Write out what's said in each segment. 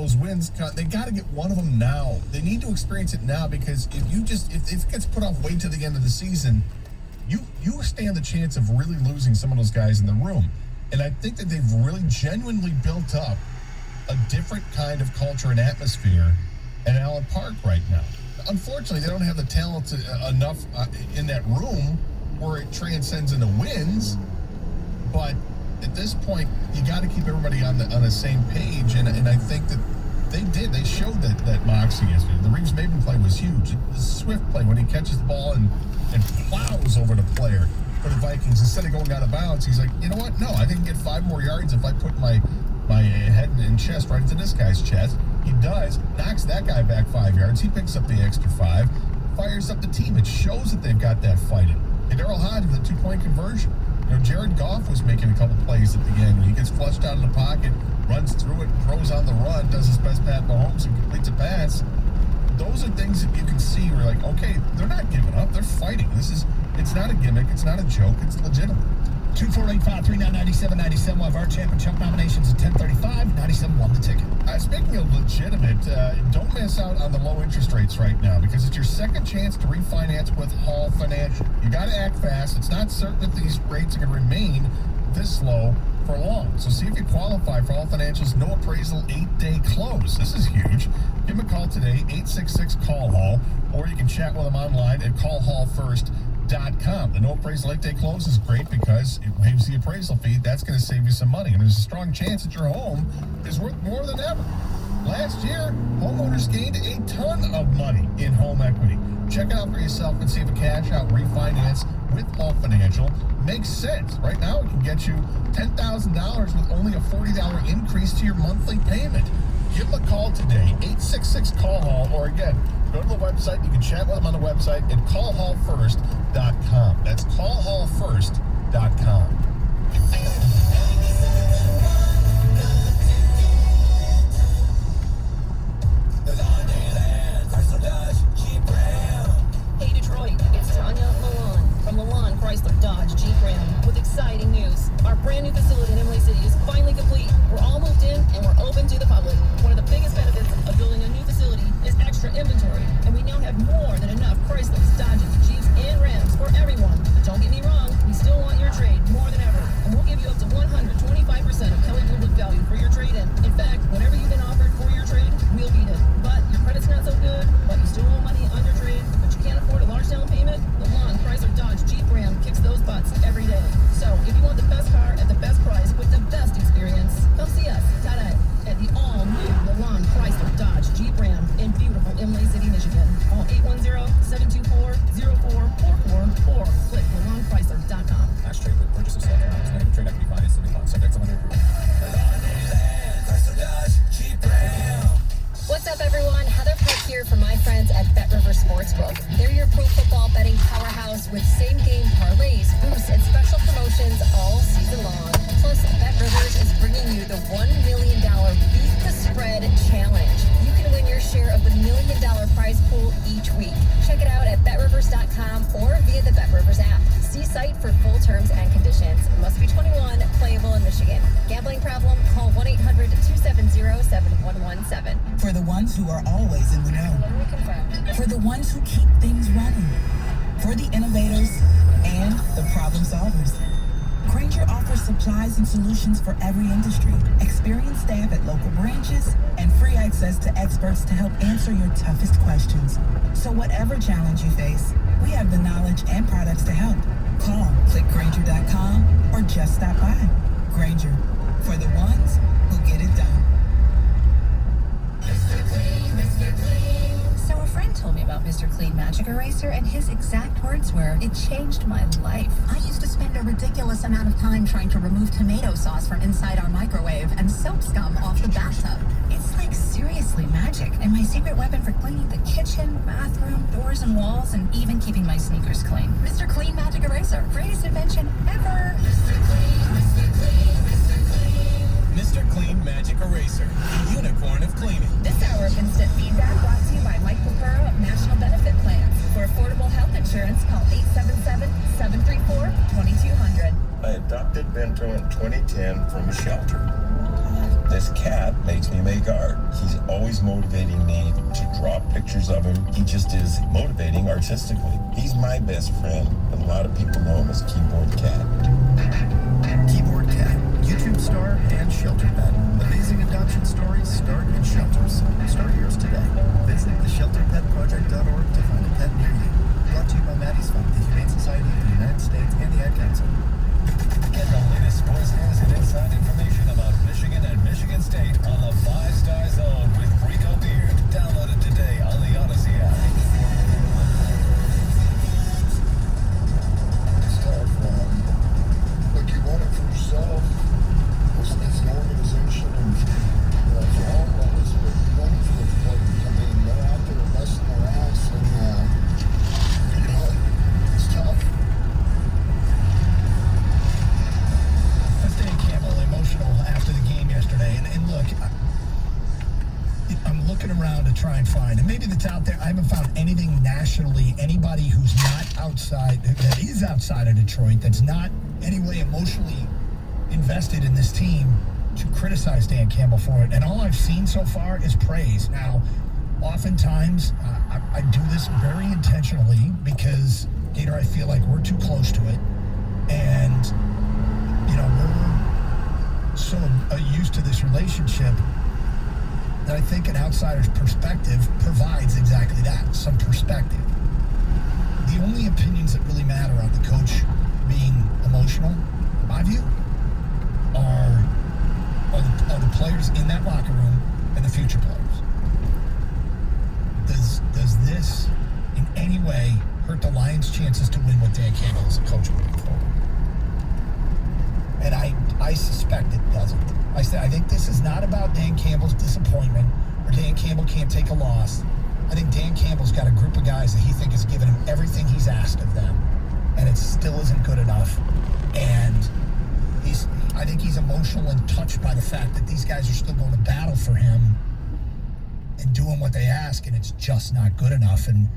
those wins, they got to get one of them now. They need to experience it now, because if it gets put off way to the end of the season, you stand the chance of really losing some of those guys in the room. And I think that they've really genuinely built up a different kind of culture and atmosphere at Allen Park right now. Unfortunately, they don't have the talent enough in that room where it transcends into wins. But at this point, you got to keep everybody on the same page. And I think that they did. They showed that moxie yesterday. The Reeves-Maben play was huge. The Swift play, when he catches the ball and plows over the player for the Vikings, instead of going out of bounds, he's like, you know what? No, I didn't get 5 more yards if I put my head and chest right into this guy's chest. He does, knocks that guy back 5 yards. He picks up the extra 5, fires up the team. It shows that they've got that fighting. And Darrell Hodge with a 2-point conversion. You know, Jared Goff was making a couple plays at the end. He gets flushed out of the pocket, runs through it, throws on the run, does his best Pat Mahomes, and completes a pass. Those are things that you can see. We're like, okay, they're not giving up. They're fighting. It's not a gimmick. It's not a joke. It's legitimate. 248-539-9797. We'll have our champ and chump nominations at 10:35. 97 won the ticket. Speaking of legitimate, don't miss out on the low interest rates right now, because it's your second chance to refinance with Hall Financial. You got to act fast. It's not certain that these rates are going to remain this low for long. So see if you qualify for Hall Financial's no appraisal 8-day close. This is huge. Give them a call today, 866-CALL-HALL, or you can chat with them online at callhallfirst.com. The no appraisal 8-day close is great because it waives the appraisal fee. That's going to save you some money. And there's a strong chance that your home is worth more than ever. Last year, homeowners gained a ton of money in home equity. Check it out for yourself and see if a cash out refinance with Hall Financial makes sense. Right now, it can get you $10,000 with only a $40 increase to your monthly payment. Give them a call today, 866-CALL-HALL, or again, go to the website. You can chat with them on the website at callhallfirst.com. That's callhallfirst.com. Hey Detroit, it's Tanya Milan from Milan Chrysler Dodge Jeep Ram with exciting news. Our brand new facility in Imlay City is finally complete. We're all moved in and we're open to the public. One of the biggest benefits of building a new facility is extra inventory, and we now have more than enough Chryslers, Dodges, Jeeps, and Rams for everyone. But don't get me wrong, we still want your trade more than ever, and we'll give you up to 125% of Kelley Blue Book value for your trade-in. In fact, whatever you've been offered for your trade, we'll beat it. But your credit's not so good, but you still owe money on your trade, but you can't afford a large down payment? Milan Chrysler Dodge Jeep Ram kicks those butts every day. So if you want the best car at the best price with the best experience, come see us today at the all-new Milan Chrysler Dodge Jeep Ram in beautiful Imlay City, Michigan. Call 810-724-0444 or click MilanChrysler.com. Cash trade with purchase of select amounts. Negative trade equity financing and funds subject to lender approval. What's up, everyone? Heather Park here from my friends at BetRivers Sportsbook. They're your pro football betting powerhouse with same-game parlays, boosts, and special promotions all season long. Plus, BetRivers is bringing you the $1 million Beat the Spread Challenge. You can win your share of the $1 million prize pool each week. Check it out at BetRivers.com or via the BetRivers app. See site for full terms and conditions. Must be 21, playable in Michigan. Gambling problem? Call 1-800-270-7117. For the ones who are always in the know. For the ones who keep things running. For the innovators and the problem solvers. Grainger offers supplies and solutions for every industry. Experienced staff at local branches and free access to experts to help answer your toughest questions. So whatever challenge you face, we have the knowledge and products to help. Call, click Grainger.com, or just stop by. Grainger, for the ones who get it done. So a friend told me about Mr. Clean Magic Eraser, and his exact words were, "It changed my life." I used to spend a ridiculous amount of time trying to remove tomato sauce from inside our microwave and soap scum off the bathtub. It's like seriously magic, and my secret weapon for cleaning the kitchen, bathroom, doors, and walls, and even keeping my sneakers clean. Mr. Clean Magic Eraser. Greatest invention ever. Mr. Clean Magic Eraser, the unicorn of cleaning. This hour of instant feedback brought to you by Mike Pupero of National Benefit Plans. For affordable health insurance, call 877-734-2200. I adopted Bento in 2010 from a shelter. This cat makes me make art. He's always motivating me to draw pictures of him. He just is motivating artistically. He's my best friend, but a lot of people know him as Keyboard Cat. Keyboard Cat, YouTube star and shelter pet. Amazing adoption stories start in shelters. Start yours today. Visit theshelterpetproject.org to find a pet near you. Brought to you by Maddie's Fund, the Humane Society of the United States, and the Ad Council. Get the latest sports news and inside information about Michigan and Michigan State on the 5 Star Zone with Rico Beard. Download it today on the Odyssey app. It's tough. Look, you want it for yourself. It's an organization, and for all of us, but you want it for the players. I mean, they're out there busting their ass, and it's tough. Dan Campbell emotional after the game yesterday, and look, I'm looking around to try and find, and maybe that's out there. I haven't found anything nationally, anybody who's not outside, that is outside of Detroit, that's not anyway emotionally invested in this team to criticize Dan Campbell for it. And all I've seen so far is praise. Now, oftentimes, I do this very intentionally because, Gator, I feel like we're too close to it, and we're so used to this relationship that I think an outsider's perspective provides exactly that, some perspective. The only opinions that really matter on the coach being emotional, in my view, are the players in that locker room and the future players. Does this in any way hurt the Lions' chances to win with Dan Campbell as a coach moving forward? And I suspect it doesn't. I think this is not about Dan Campbell's disappointment or Dan Campbell can't take a loss. I think Dan Campbell's got a group of guys that he thinks has given him everything he's asked of them, and it still isn't good enough. And I think he's emotional and touched by the fact that these guys are still going to battle for him and doing what they ask, and it's just not good enough. And,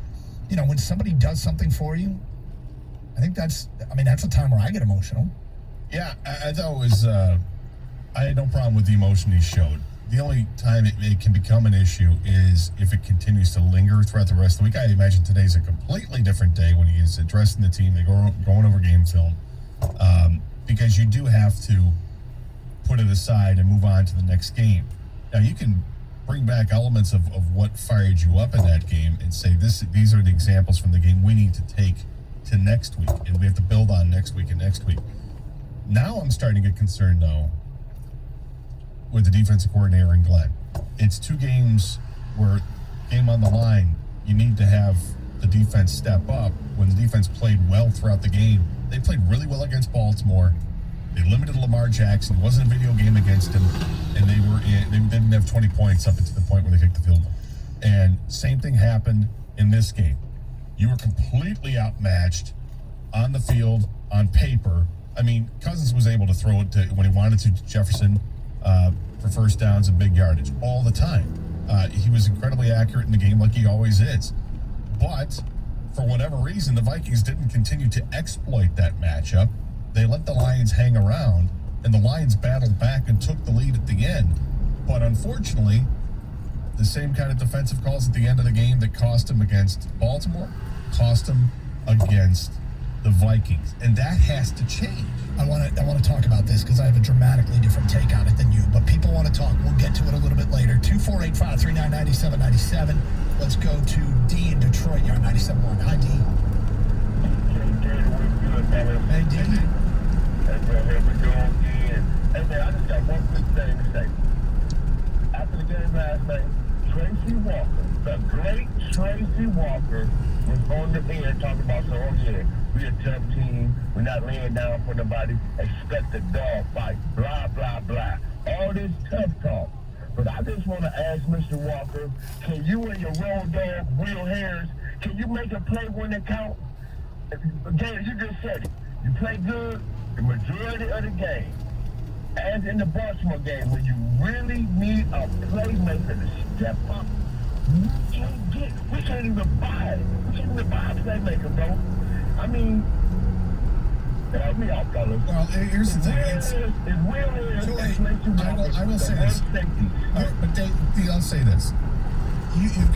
when somebody does something for you, I think that's a time where I get emotional. Yeah, I thought it was, I had no problem with the emotion he showed. The only time it can become an issue is if it continues to linger throughout the rest of the week. I imagine today's a completely different day when he is addressing the team. They're going over game film. Because you do have to put it aside and move on to the next game. Now, you can bring back elements of what fired you up in that game and say, these are the examples from the game we need to take to next week, and we have to build on next week and next week. Now I'm starting to get concerned, though, with the defensive coordinator in Glenn. It's 2 games where, game on the line, you need to have the defense step up. When the defense played well throughout the game, they played really well against Baltimore. They limited Lamar Jackson. It wasn't a video game against him, and they didn't have 20 points up until the point where they kicked the field goal. And same thing happened in this game. You were completely outmatched on the field, on paper. I mean, Cousins was able to throw it when he wanted to Jefferson for first downs and big yardage all the time. He was incredibly accurate in the game like he always is. But for whatever reason, the Vikings didn't continue to exploit that matchup. They let the Lions hang around, and the Lions battled back and took the lead at the end. But unfortunately, the same kind of defensive calls at the end of the game that cost him against Baltimore, cost him against the Vikings. And that has to change. I want to talk about this because I have a dramatically different take on it than you, but people want to talk. We'll get to it a little bit later. 248-539-9797. Let's go to D in Detroit. You're on 97.1. Hi, D. Hey, D. Hey, man, I just got one quick thing to say. After the game last night, Tracy Walker, the great Tracy Walker, was on the air talking about, we're a tough team, we're not laying down for nobody, expect a dog fight, blah, blah, blah. All this tough talk. But I just want to ask Mr. Walker, can you and your road dog, Will Harris, can you make a play when it counts? Again, you just said it. You play good the majority of the game. As in the Baltimore game, when you really need a playmaker to step up, we can't even buy it. We can't even buy a playmaker, bro. I mean, help me out, fellas. Well, here's the thing. I will say this. But I'll say this. you can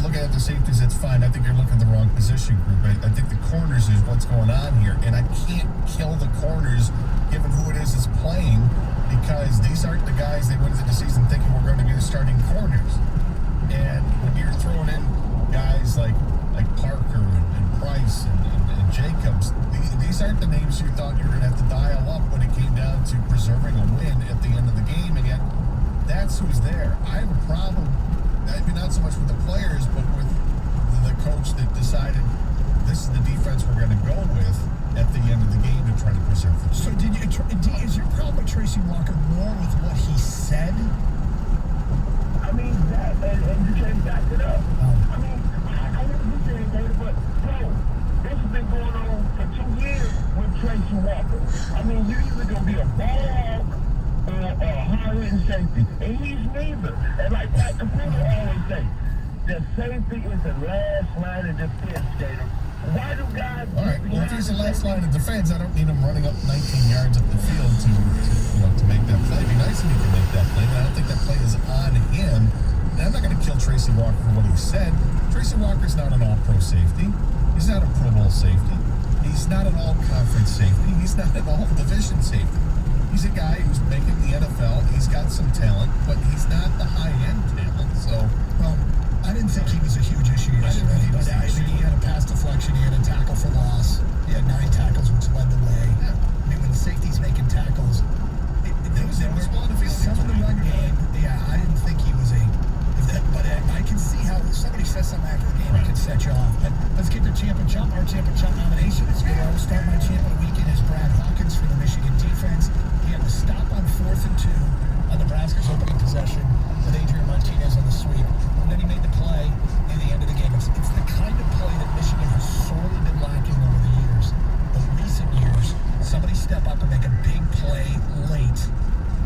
look at the safeties. That's fine. I think you're looking at the wrong position group. I think the corners is what's going on here, and I can't kill the corners given who it is that's playing, because these aren't the guys they went into the season thinking we're going to be the starting corners. And when you're throwing in guys like Parker and Price and Jacobs, these aren't the names you thought you were going to have to dial up when it came down to preserving a win at the end of the game. And yet, that's who's there. I have a problem, maybe not so much with the players, but with the coach that decided this is the defense we're going to go with at the end of the game to try to preserve them. So is your problem with Tracy Walker more with what he said? I mean, that, and you can't back it up. I mean, I never do say anything, but, bro, this has been going on for 2 years with Tracy Walker. I mean, you're either going to be a ball hawk or a hard-hitting safety. And he's neither. And like Pat Caputo always say, the safety is the last line of defense, Gator. Why do guys... All right, well, if he's the last line of defense, I don't need him running up 19 yards up the field to make that play. It'd be nice if he could make that play, but I don't think that play is on him. And I'm not going to kill Tracy Walker for what he said. Tracy Walker's not an all-pro safety. He's not a Pro Bowl safety. He's not an all-conference safety. He's not an all-division safety. He's a guy who's making the NFL. He's got some talent, but he's not the high-end talent. So, well, I didn't think he was a huge issue yesterday, but I think he had a pass deflection, he had a tackle for loss, he had 9 tackles, which led the way. Yeah. I mean, when the safety's making tackles, some of the run game, I didn't think he was but I can see how somebody says something after the game, it can set you off. But let's get to Champ and Chump. Our Champ and Chump nomination is good. I'll start my Champ of the weekend is Brad Hawkins for the Michigan defense. He had the stop on 4th and 2 on Nebraska's opening possession with Adrian Martinez on the sweep. And then he made the play in the end of the game. It's the kind of play that Michigan has sorely been lacking over the years. Of recent years, somebody step up and make a big play late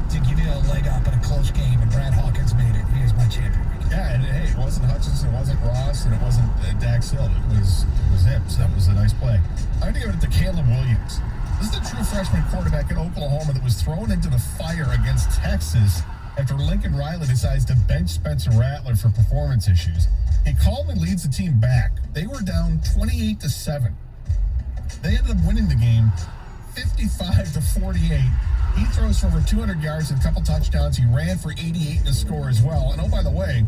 to give you a leg up in a close game, and Brad Hawkins made it. He is my champion. Yeah, and hey, it wasn't Hutchinson, it wasn't Ross, and it wasn't Dax Hill. It was him, so that was a nice play. I'm going to give it to Caleb Williams. This is the true freshman quarterback in Oklahoma that was thrown into the fire against Texas after Lincoln Riley decides to bench Spencer Rattler for performance issues. He calmly leads the team back. They were down 28-7. They ended up winning the game 55-48. He throws for over 200 yards and a couple touchdowns. He ran for 88 in a score as well. And oh, by the way,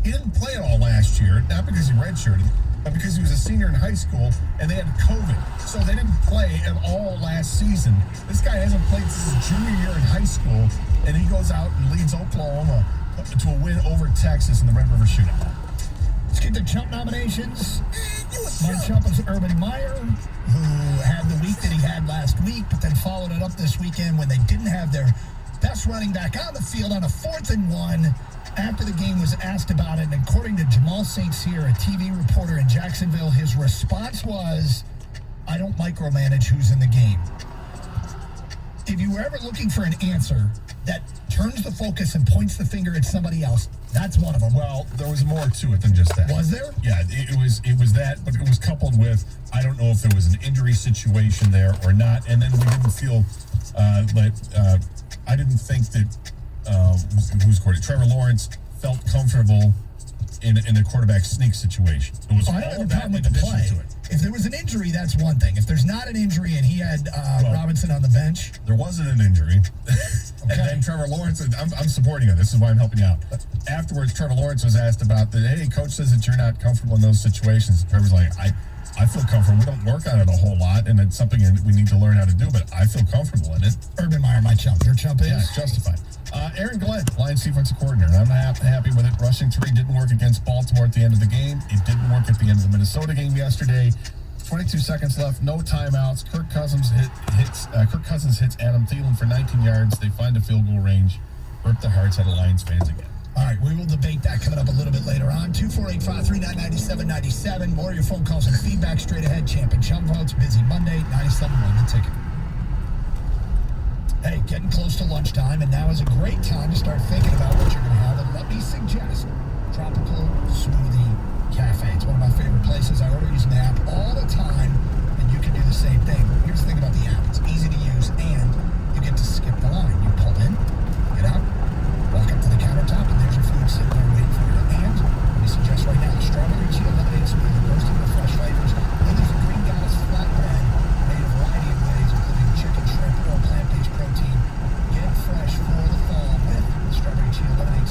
he didn't play at all last year, not because he redshirted, but because he was a senior in high school and they had COVID. So they didn't play at all last season. This guy hasn't played since his junior year in high school, and he goes out and leads Oklahoma to a win over Texas in the Red River Shootout. Let's get the Chump nominations. My Chump is Urban Meyer, who had the week that he had last week, but then followed it up this weekend when they didn't have their best running back on the field on a 4th and 1. After the game was asked about it, and according to Jamal St. Cyr, a TV reporter in Jacksonville, his response was, I don't micromanage who's in the game. If you were ever looking for an answer that turns the focus and points the finger at somebody else, that's one of them. Well, there was more to it than just that. Was there? Yeah, it was that, but it was coupled with, I don't know if there was an injury situation there or not, and then we didn't feel I didn't think that who's quarterback? Trevor Lawrence felt comfortable in the quarterback sneak situation. It was I don't have a problem with the play. If there was an injury, that's one thing. If there's not an injury and he had Robinson on the bench. There wasn't an injury. And then Trevor Lawrence, I'm supporting you. This is why I'm helping you out. Afterwards, Trevor Lawrence was asked about hey, coach says that you're not comfortable in those situations. And Trevor's like, I feel comfortable. We don't work on it a whole lot, and it's something that we need to learn how to do, but I feel comfortable in it. Urban Meyer, my chump. Your chump is? Yeah, justified. Aaron Glenn, Lions defensive coordinator. I'm not happy with it. Rushing 3 didn't work against Baltimore at the end of the game. It didn't work at the end of the Minnesota game yesterday. 22 seconds left, no timeouts. Kirk Cousins hits Adam Thielen for 19 yards. They find a field goal range. Rip the hearts out of Lions fans again. All right, we will debate that coming up a little bit later on. 248-539-9797. More of your phone calls and feedback straight ahead. Champ and Chump votes. Busy Monday, 97.1 The Ticket. Hey, getting close to lunchtime, and now is a great time to start thinking about what you're going to have. And let me suggest Tropical Smoothie Cafe. It's one of my favorite places. I order using the app all the time, and you can do the same thing. Here's the thing about the app. It's easy to use, and you get to skip the line. You pull in, get out, walk up to the countertop, and there's your food sitting there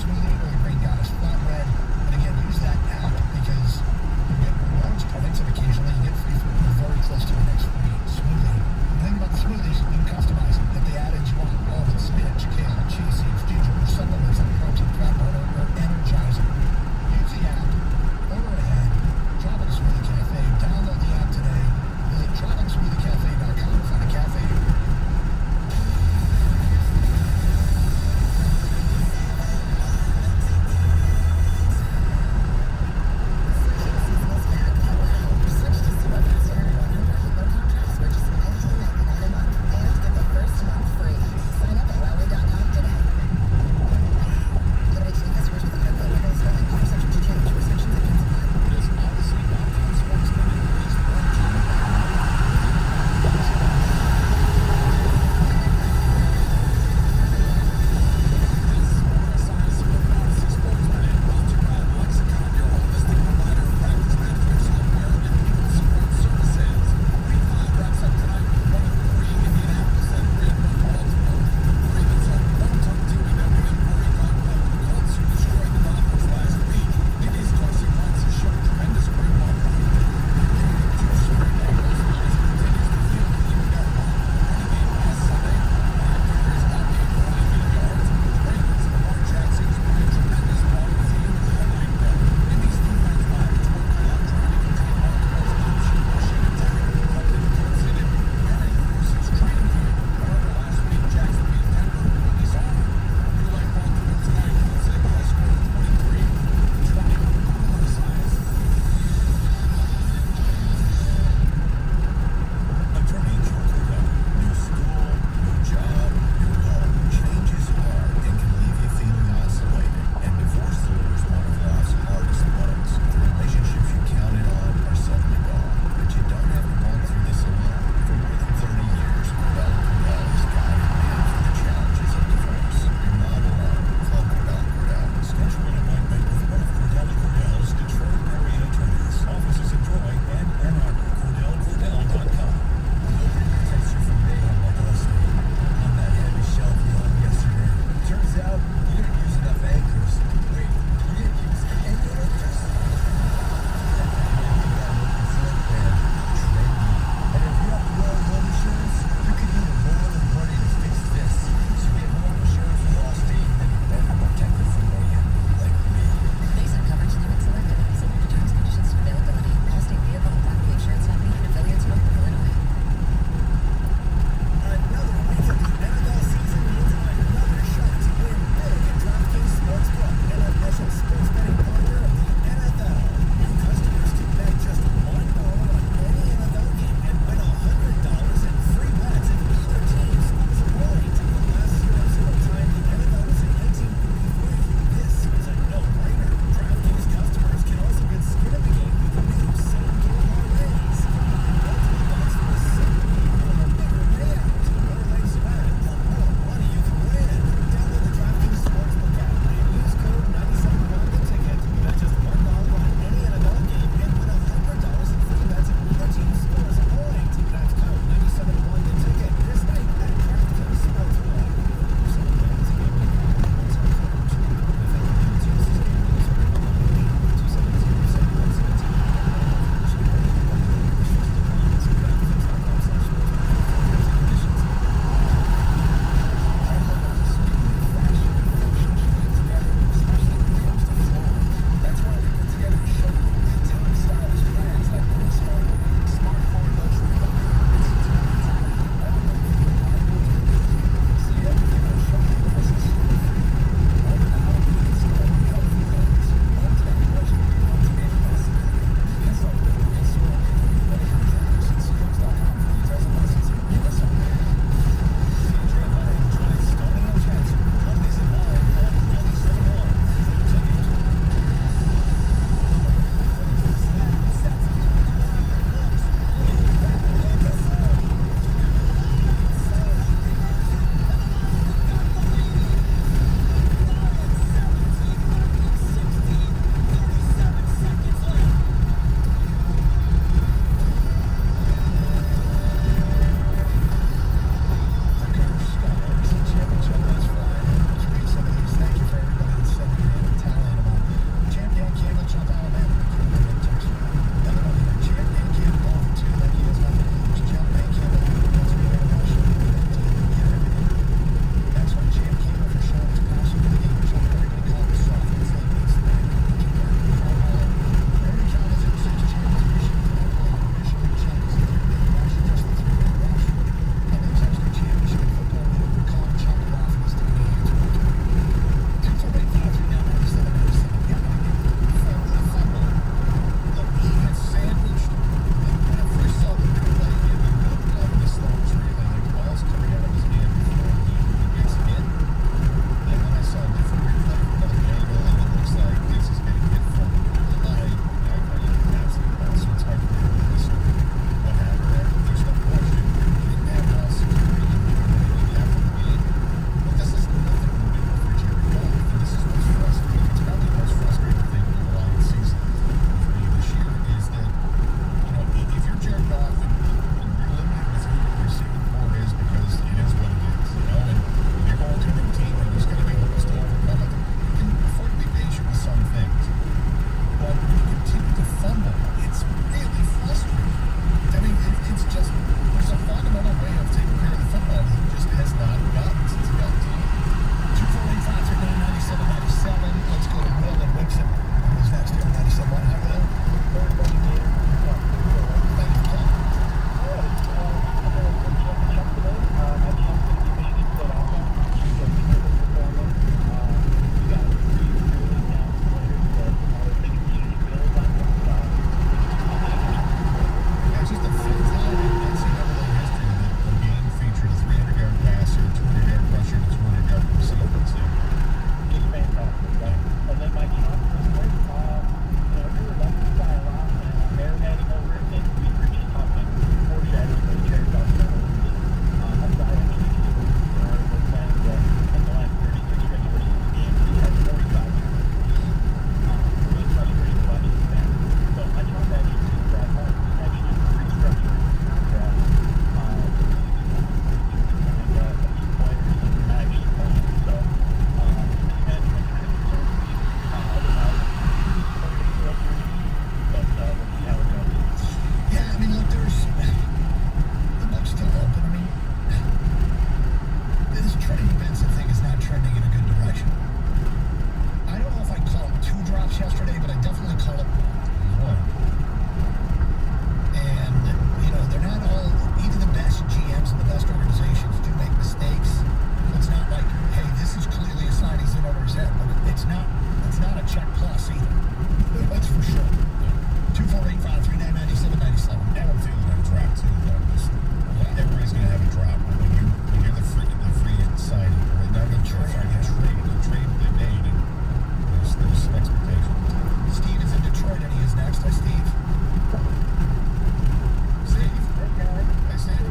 smoothie or the Green Goddess flatbread. And again, use that app because you get rewards points, and occasionally you get free food. We're very close to the next free smoothie. The thing about the smoothies, you can customize it. Get the add-ins you want. Almond, spinach, kale, chia seeds, ginger, supplements like protein, fat burner, or energizer. Use the app. Order ahead. Tropical Smoothie Cafe. Download the app today. Visit tropicalsmoothiecafe.com to find a cafe. yesterday, but I definitely call it one. And, they're not all, even the best GMs and the best organizations do make mistakes. So it's not like, hey, this is clearly a sign he's in over his head, but it's not a check plus either. That's for sure. 248-539-9797. I have a feeling that a drop too, though. Everybody's going to have a drop when you're the free signing, or not the trade they made, and there's some expectation. Steve is in Detroit, and he is next. Hi, Steve. Steve. Hey, Steve.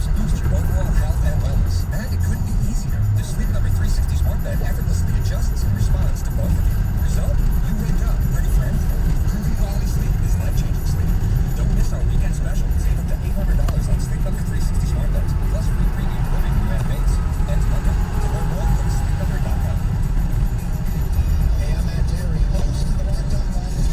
helps boost your overall health and wellness. And it couldn't be easier. The Sleep Number 360 smart bed effortlessly adjusts in response to both of you. Result? You wake up ready for anything. Improving quality sleep is life-changing sleep. Don't miss our weekend special. Save up to $800 on Sleep Number 360 smart beds, plus free premium living room at base. Ends Monday. To learn more, go to sleepnumber.com. Hey, I'm Matt Derry, host of the Locked On Lions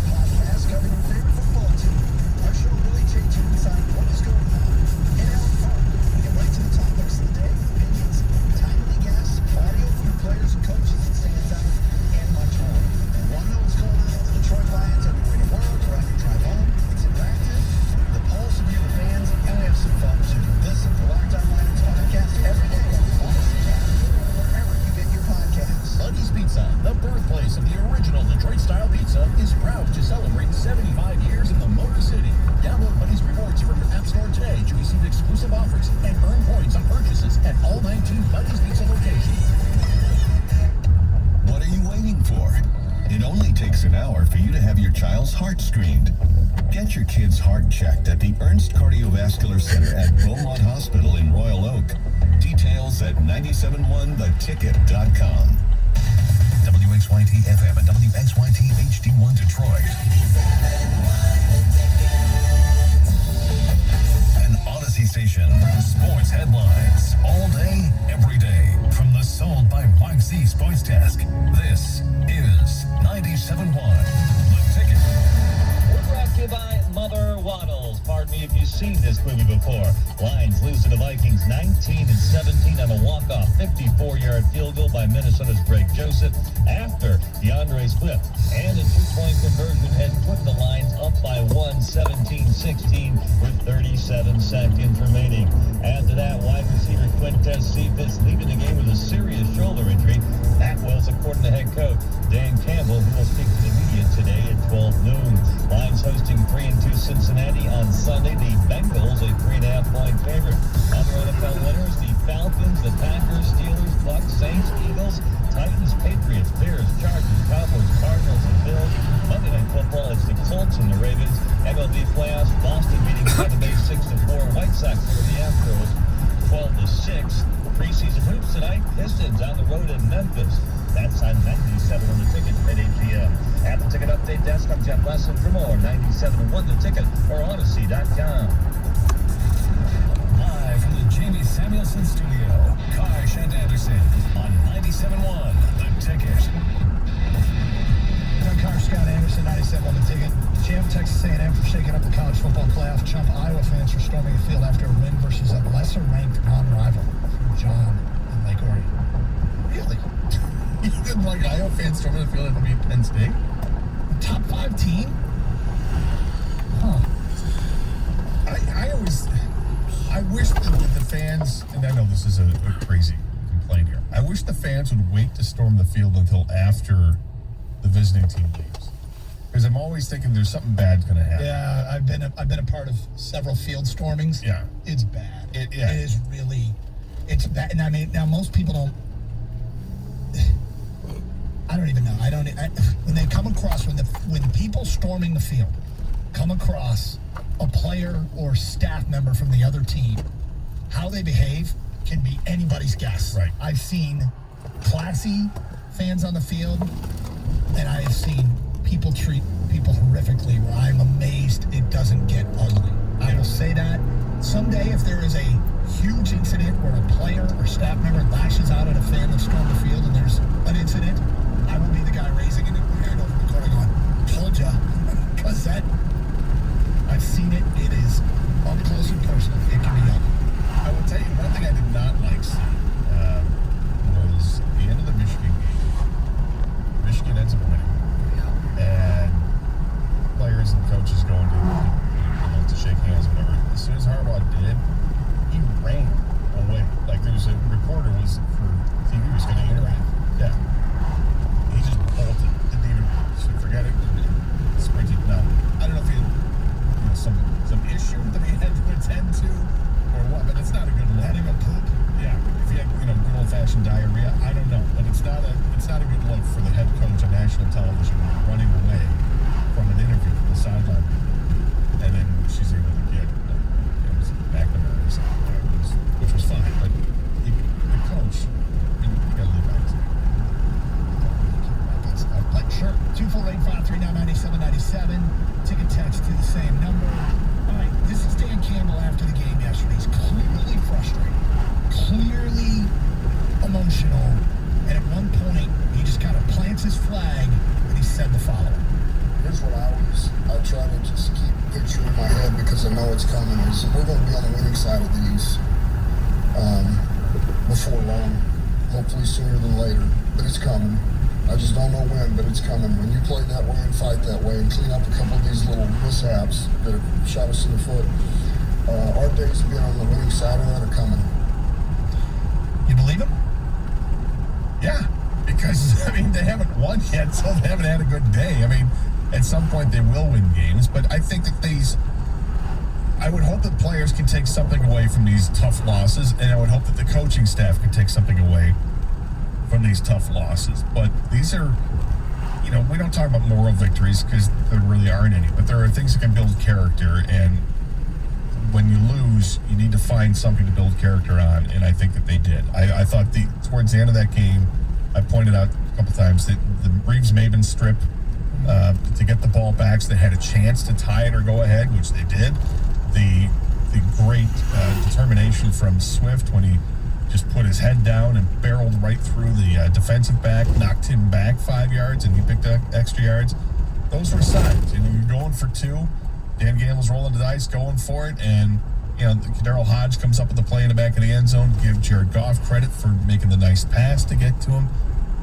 podcast covering your favorite football team. Our show really takes you inside what is going on in Allen Park. We get right to the topics of the day, opinions, timely guests, audio from the players and coaches that stands out, and much more. Want to know what's going on with the Detroit Lions everywhere in the world or on your drive home? It's interactive, the pulse of your fans, and we have some fun too. Listen to Locked On Lions podcast every day on Odyssey app or wherever you get your podcasts. Buddy's Pizza, the birthplace of the original Detroit-style pizza, is proud to celebrate 75 years in the Motor City. Download Buddy's Rewards from your App Store today to receive exclusive offers and earn points on purchases at all 19 Buddy's Pizza locations. What are you waiting for? It only takes an hour for you to have your child's heart screened. Get your kid's heart checked at the Ernst Cardiovascular Center at Beaumont Hospital in Royal Oak. Details at 971theticket.com. WXYT FM and WXYT HD1 Detroit. An Odyssey station. Sports headlines. All day, every day. From the Sold by YC Sports Desk. This is 97.1 The Ticket. We're brought to you by Mother Waddles. Pardon me if you've seen this movie before. Lions lose to the Vikings 19-17 on a walk-off 54-yard field goal by Minnesota's Greg Joseph after DeAndre Swift and a two-point conversion had put the Lions up by 17-16 with 37 seconds remaining. After that, wide receiver Quintez Cephas leaving the game with a serious shoulder injury. That was according to head coach Dan Campbell, who will speak to the media today at 12 noon. Lions hosting 3-2 Cincinnati on Sunday. The Bengals a 3.5-point favorite. Other NFL winners, the Falcons, the Packers, Steelers, Bucks, Saints, Eagles, Titans, Patriots, Bears, Chargers, Cowboys, Cardinals, and Bills. Monday Night Football, it's the Colts and the Ravens. MLB playoffs, Boston beating Tampa Bay 6-4. White Sox over the Astros 12-6. Preseason hoops tonight, Pistons on the road in Memphis. That's on 97 on The Ticket at 8 p.m. At the Ticket Update Desk, I'm Jeff Lesson. For more, 97.1 The Ticket or Odyssey.com. Live from the Jamie Samuelson Studio, Karsh and Anderson on 97.1 The Ticket. I'm Karsh Scott Anderson, 97.1 The Ticket. Champ Texas A&M for shaking up the college football playoff. Chump Iowa fans for storming the field after a win versus a lesser-ranked non-rival. John in Lake Orion. Really? You didn't like Iowa fans storming the field and beat Penn State? Top 5 team? Huh. I wish that the fans, and I know this is a crazy complaint here, I wish the fans would wait to storm the field until after the visiting team leaves. Because I'm always thinking there's something bad going to happen. Yeah, I've been a part of several field stormings. Yeah. It's bad. It is really, it's bad. And I mean, now most people don't, I don't even know. When they come across, when people storming the field come across a player or staff member from the other team, how they behave can be anybody's guess. Right. I've seen classy fans on the field, and I have seen people treat people horrifically where I'm amazed it doesn't get ugly. I will say that someday if there is a huge incident where a player or staff member lashes out at a fan that stormed the field and there's an incident, I will be the guy raising it and hand over the corner going, told ya. Because I've seen it. It is up close and personal. It can be ugly. I will tell you, one thing I did not like seeing was the end of the Michigan game. Michigan ends up winning. And players and coaches going to shake hands, whatever. As soon as Harbaugh did, he ran away. Like there was a reporter for TV was going to interact. Yeah. He just bolted. Didn't even forget it. Sprinted. Now, I don't know if he had some issue that he had to attend to or what, but it's not a good look. Had him a poop? Yeah. If he had good old-fashioned diarrhea, I don't know. But it's not a good look for the head coach on national television running away from an interview from the sideline. And then she's able to get James McNamara victories, and we're going to be on the winning side of these before long, hopefully sooner than later, but it's coming. I just don't know when, but it's coming. When you play that way and fight that way and clean up a couple of these little mishaps that have shot us in the foot, our days of being on the winning side of that are coming. You believe him? Yeah, because, I mean, they haven't won yet, so they haven't had a good day. I mean, at some point they will win games, but I think that I would hope that players can take something away from these tough losses, and I would hope that the coaching staff can take something away from these tough losses. But these are, we don't talk about moral victories because there really aren't any, but there are things that can build character, and when you lose, you need to find something to build character on, and I think that they did. I thought towards the end of that game, I pointed out a couple times that the Reeves-Maben strip to get the ball back, so they had a chance to tie it or go ahead, which they did. The great determination from Swift when he just put his head down and barreled right through the defensive back, knocked him back 5 yards, and he picked up extra yards. Those were signs. You're going for two. Dan Gamble's rolling the dice, going for it, and Daryl Hodge comes up with the play in the back of the end zone. Give Jared Goff credit for making the nice pass to get to him.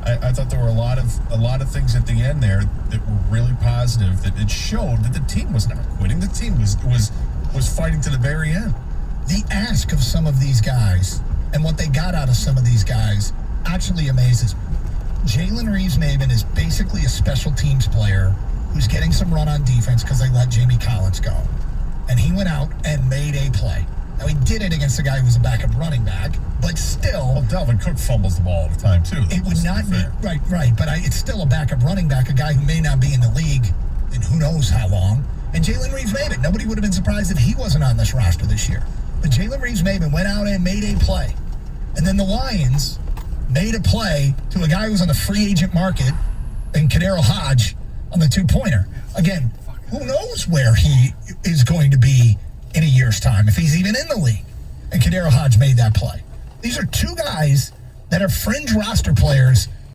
I thought there were a lot of things at the end there that were really positive. That it showed that the team was not quitting. The team was fighting to the very end. The ask of some of these guys and what they got out of some of these guys actually amazes me. Jalen Reeves-Maben is basically a special teams player who's getting some run on defense because they let Jamie Collins go. And he went out and made a play. Now, he did it against a guy who was a backup running back, but still... Well, Dalvin Cook fumbles the ball all the time, too. It would not be... Right. But it's still a backup running back, a guy who may not be in the league in who knows how long. And Jalen Reeves-Maben, nobody would have been surprised if he wasn't on this roster this year. But Jalen Reeves-Maben went out and made a play. And then the Lions made a play to a guy who was on the free agent market, and Kadero Hodge on the two-pointer. Again, who knows where he is going to be in a year's time, if he's even in the league. And Kadero Hodge made that play. These are two guys that are fringe roster players